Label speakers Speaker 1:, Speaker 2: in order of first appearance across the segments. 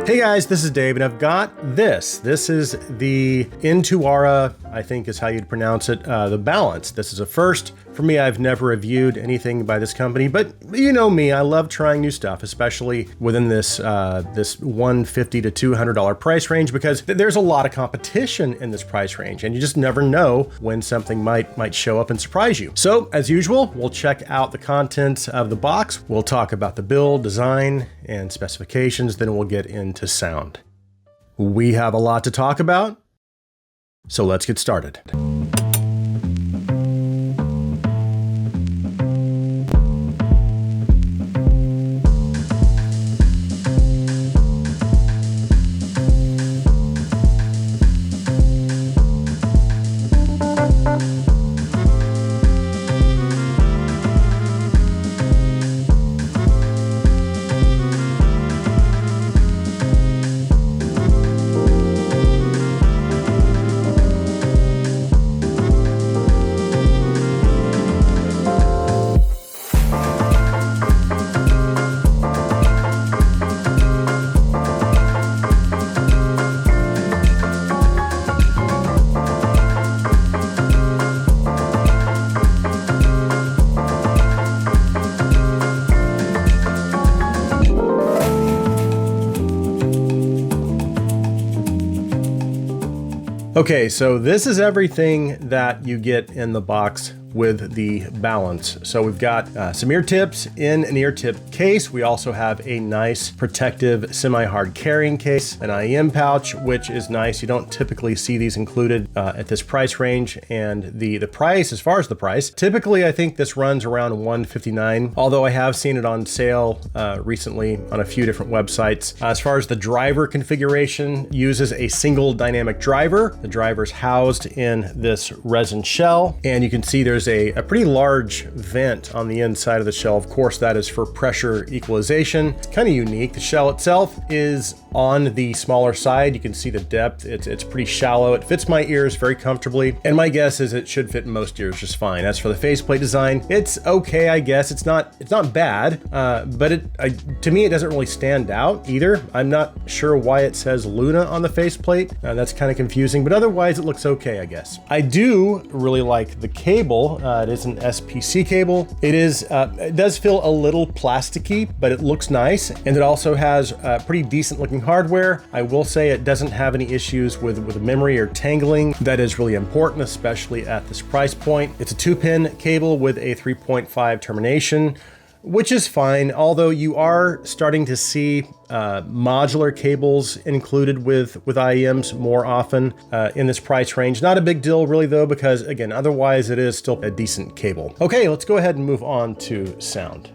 Speaker 1: Hey guys, this is Dave, and I've got this. This is the Intuaura, I think is how you'd pronounce it, the Balance. This is a first. For me, I've never reviewed anything by this company, but you know me, I love trying new stuff, especially within this this $150 to $200 price range, because there's a lot of competition in this price range, and you just never know when something might show up and surprise you. So, as usual, we'll check out the contents of the box. We'll talk about the build, design, and specifications, then we'll get into sound. We have a lot to talk about, so let's get started. Okay, so this is everything that you get in the box with the Balance. So we've got some ear tips in an ear tip case. We also have a nice protective semi-hard carrying case, an IEM pouch, which is nice. You don't typically see these included at this price range. And the price, as far as the price, typically I think this runs around $159, although I have seen it on sale recently on a few different websites. As far as the driver configuration, uses a single dynamic driver. The driver's housed in this resin shell, and you can see there's a pretty large vent on the inside of the shell. Of course, that is for pressure equalization. It's kind of unique. The shell itself is on the smaller side. You can see the depth. It's pretty shallow. It fits my ears very comfortably, and my guess is it should fit most ears just fine. As for the faceplate design, it's okay, I guess. It's not bad, but to me, it doesn't really stand out either. I'm not sure why it says Luna on the faceplate. That's kind of confusing, but otherwise it looks okay, I guess. I do really like the cable. It is an SPC cable. It does feel a little plasticky, but it looks nice, and it also has pretty decent looking hardware. I will say it doesn't have any issues with memory or tangling. That is really important, especially at this price point. It's a 2-pin cable with a 3.5 termination, which is fine, although you are starting to see modular cables included with IEMs more often in this price range. Not a big deal really though, because again, otherwise it is still a decent cable. Okay, let's go ahead and move on to sound.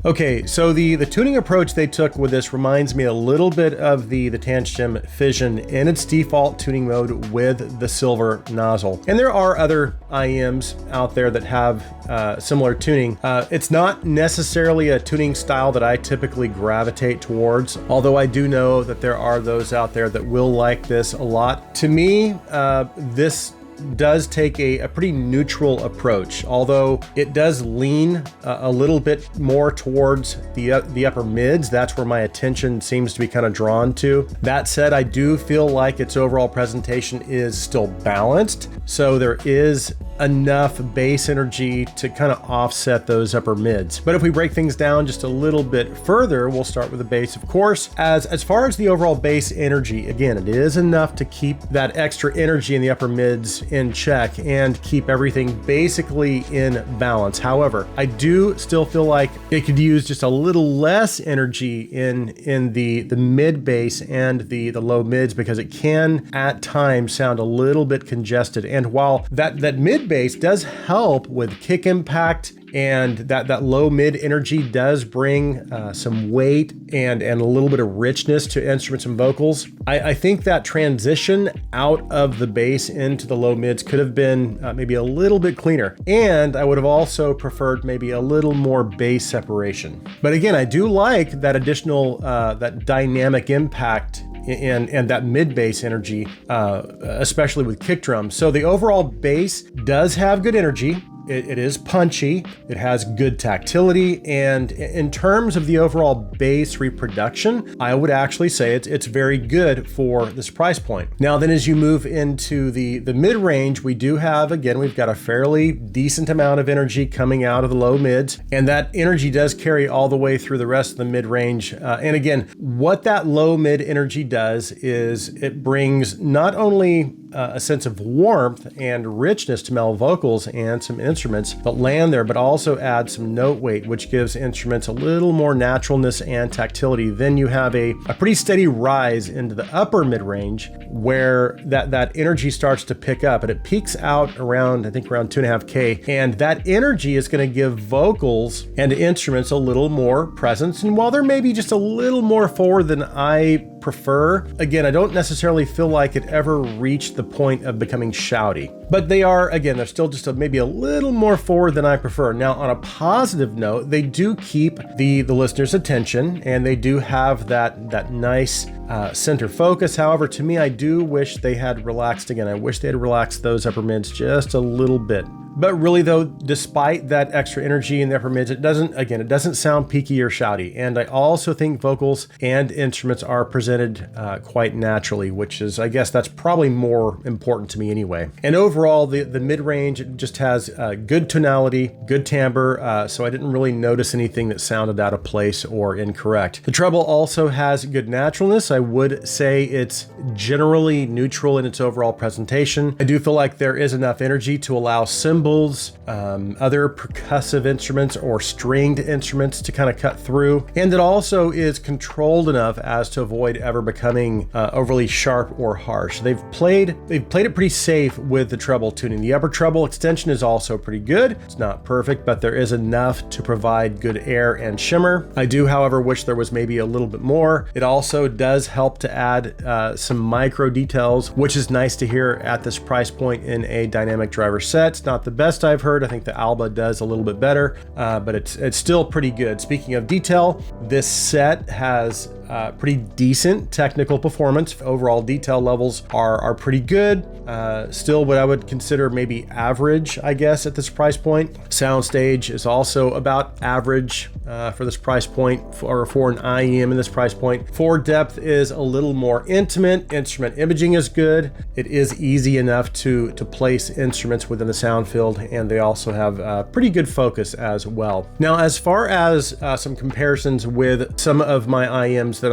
Speaker 1: Okay, so the tuning approach they took with this reminds me a little bit of the Tangent Fission in its default tuning mode with the silver nozzle. And there are other IEMs out there that have similar tuning. It's not necessarily a tuning style that I typically gravitate towards, although I do know that there are those out there that will like this a lot. To me, this does take a pretty neutral approach, although it does lean a little bit more towards the upper mids. That's where my attention seems to be kind of drawn to. That said, I do feel like its overall presentation is still balanced, so there is enough bass energy to kind of offset those upper mids. But if we break things down just a little bit further, we'll start with the bass, of course. As far as the overall bass energy, again, it is enough to keep that extra energy in the upper mids in check and keep everything basically in balance. However, I do still feel like it could use just a little less energy in the mid bass and the low mids, because it can at times sound a little bit congested. And while that mid bass does help with kick impact, and that low mid energy does bring some weight and a little bit of richness to instruments and vocals, I think that transition out of the bass into the low mids could have been maybe a little bit cleaner. And I would have also preferred maybe a little more bass separation. But again, I do like that additional, that dynamic impact and that mid bass energy, especially with kick drums. So the overall bass does have good energy. It is punchy, it has good tactility, and in terms of the overall bass reproduction, I would actually say it's very good for this price point. Now then, as you move into the mid-range, we do have, again, we've got a fairly decent amount of energy coming out of the low mids, and that energy does carry all the way through the rest of the mid-range. And again, what that low mid energy does is it brings not only a sense of warmth and richness to male vocals and some instruments that land there, but also add some note weight, which gives instruments a little more naturalness and tactility. Then you have a pretty steady rise into the upper mid-range, where that energy starts to pick up, and it peaks out around, I think, around 2.5K. And that energy is going to give vocals and instruments a little more presence. And while they're maybe just a little more forward than I prefer, again, I don't necessarily feel like it ever reached the point of becoming shouty. But they are, again, they're still just maybe a little more forward than I prefer. Now, on a positive note, they do keep the listener's attention, and they do have that nice center focus. However, to me, I do wish they had relaxed again. I wish they had relaxed those upper mids just a little bit. But really though, despite that extra energy in the upper mids, it doesn't sound peaky or shouty. And I also think vocals and instruments are presented quite naturally, which is, I guess that's probably more important to me anyway. And overall, the mid-range just has good tonality, good timbre, so I didn't really notice anything that sounded out of place or incorrect. The treble also has good naturalness. I would say it's generally neutral in its overall presentation. I do feel like there is enough energy to allow cymbals, other percussive instruments or stringed instruments to kind of cut through. And it also is controlled enough as to avoid ever becoming overly sharp or harsh. They've played it pretty safe with the treble tuning. The upper treble extension is also pretty good. It's not perfect, but there is enough to provide good air and shimmer. I do, however, wish there was maybe a little bit more. It also does help to add some micro details, which is nice to hear at this price point in a dynamic driver set. It's not the best I've heard. I think the Alba does a little bit better, but it's still pretty good. Speaking of detail, this set has pretty decent technical performance. Overall detail levels are pretty good. Still what I would consider maybe average, I guess, at this price point. Soundstage is also about average for this price point, for an IEM in this price point. Forward depth is a little more intimate. Instrument imaging is good. It is easy enough to place instruments within the sound field, and they also have pretty good focus as well. Now, as far as some comparisons with some of my IEMs that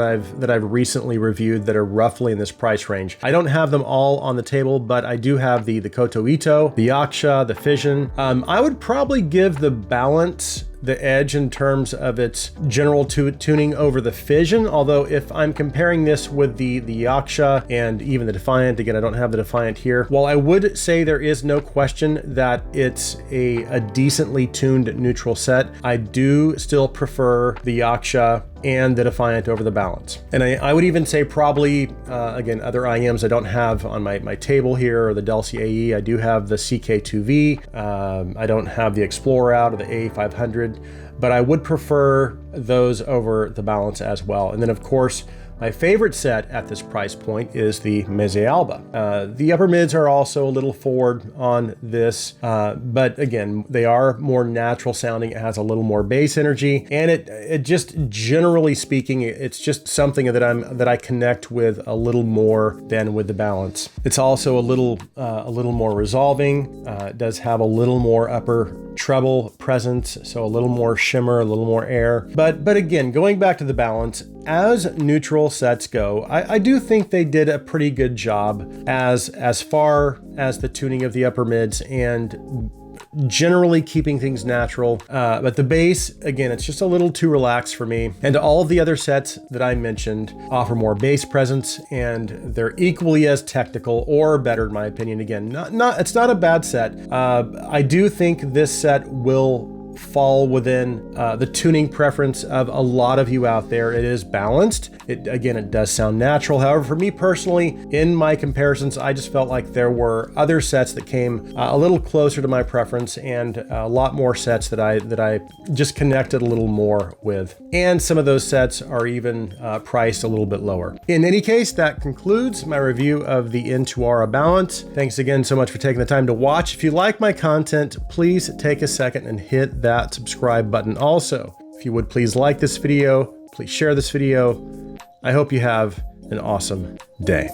Speaker 1: I've recently reviewed that are roughly in this price range, I don't have them all on the table, but I do have the Koto Ito, the Yaksha, the Fission. I would probably give the Balance the edge in terms of its general tuning over the Fission. Although if I'm comparing this with the Yaksha and even the Defiant, again, I don't have the Defiant here. While I would say there is no question that it's a decently tuned neutral set, I do still prefer the Yaksha and the Defiant over the Balance. And I would even say probably, again, other IEMs I don't have on my table here, or the Delcy AE. I do have the CK2V. I don't have the Explorer out, or the A500, but I would prefer those over the Balance as well. And then of course, my favorite set at this price point is the Meze Alba. The upper mids are also a little forward on this, but again, they are more natural sounding. It has a little more bass energy, and it just, generally speaking, it's just something that I connect with a little more than with the Balance. It's also a little more resolving. It does have a little more upper treble presence, so a little more shimmer, a little more air. But again, going back to the Balance, as neutral sets go, I do think they did a pretty good job as far as the tuning of the upper mids and generally keeping things natural. But the bass, again, it's just a little too relaxed for me. And all of the other sets that I mentioned offer more bass presence, and they're equally as technical or better in my opinion. Again, it's not a bad set. I do think this set will fall within the tuning preference of a lot of you out there. It is balanced. It does sound natural. However, for me personally, in my comparisons, I just felt like there were other sets that came a little closer to my preference, and a lot more sets that I just connected a little more with. And some of those sets are even priced a little bit lower. In any case, that concludes my review of the Intuaura Balance. Thanks again so much for taking the time to watch. If you like my content, please take a second and hit that subscribe button. Also, if you would please like this video, please share this video. I hope you have an awesome day.